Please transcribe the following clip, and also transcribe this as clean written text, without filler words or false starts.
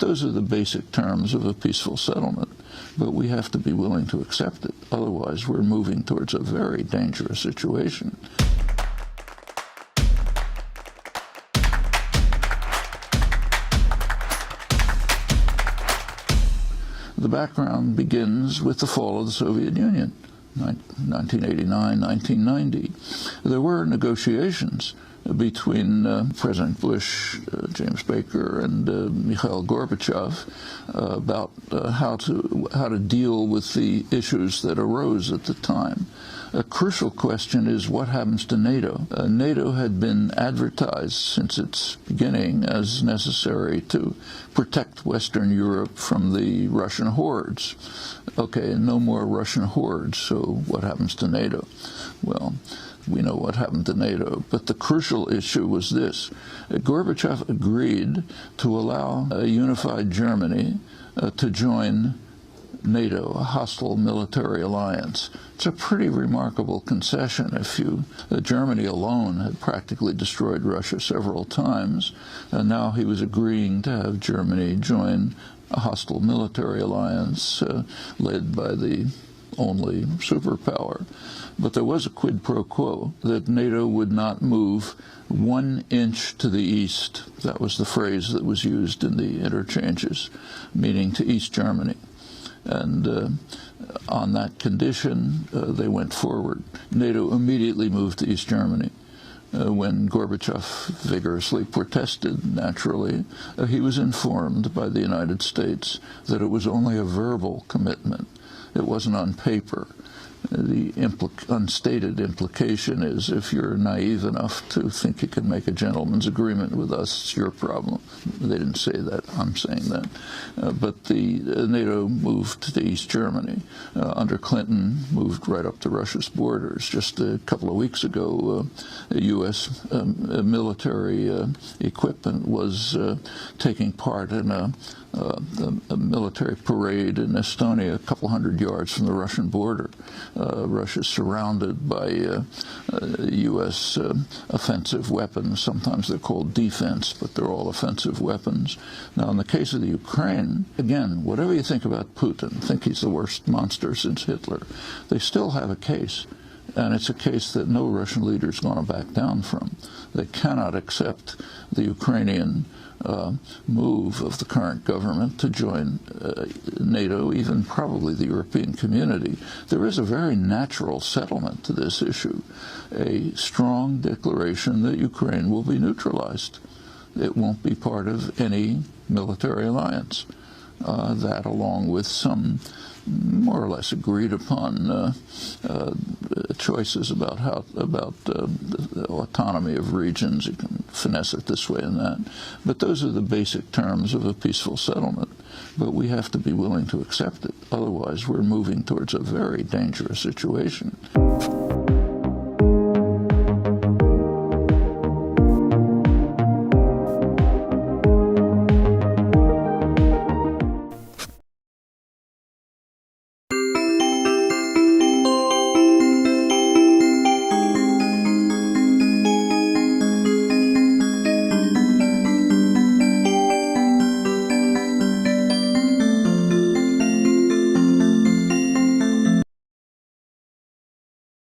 those are the basic terms of a peaceful settlement. But we have to be willing to accept it. Otherwise, we're moving towards a very dangerous situation. The background begins with the fall of the Soviet Union, 1989, 1990. There were negotiations between President Bush, James Baker, and Mikhail Gorbachev about how to deal with the issues that arose at the time. A crucial question is what happens to NATO. NATO had been advertised since its beginning as necessary to protect Western Europe from the Russian hordes. Okay, no more Russian hordes, so what happens to NATO? Well, we know what happened to NATO, but the crucial issue was this. Gorbachev agreed to allow a unified Germany to join NATO, a hostile military alliance. It's a pretty remarkable concession. Germany alone had practically destroyed Russia several times, and now he was agreeing to have Germany join a hostile military alliance led by the only superpower. But there was a quid pro quo that NATO would not move 1 inch to the east. That was the phrase that was used in the interchanges, meaning to East Germany. And on that condition, they went forward. NATO immediately moved to East Germany. When Gorbachev vigorously protested, naturally, he was informed by the United States that it was only a verbal commitment. It wasn't on paper. The unstated implication is if you're naive enough to think you can make a gentleman's agreement with us, it's your problem. They didn't say that. I'm saying that. But the NATO moved to East Germany. Under Clinton, moved right up to Russia's borders. Just a couple of weeks ago, U.S. Military equipment was taking part in a military parade in Estonia, a couple hundred yards from the Russian border. Russia is surrounded by U.S. offensive weapons. Sometimes they're called defense, but they're all offensive weapons. Now, in the case of the Ukraine, again, whatever you think about Putin, think he's the worst monster since Hitler, they still have a case. And it's a case that no Russian leader is going to back down from. They cannot accept the Ukrainian move of the current government to join NATO, even probably the European community. There is a very natural settlement to this issue, a strong declaration that Ukraine will be neutralized. It won't be part of any military alliance. That, along with some more or less agreed upon choices about the autonomy of regions. You can finesse it this way and that. But those are the basic terms of a peaceful settlement. But we have to be willing to accept it. Otherwise, we're moving towards a very dangerous situation.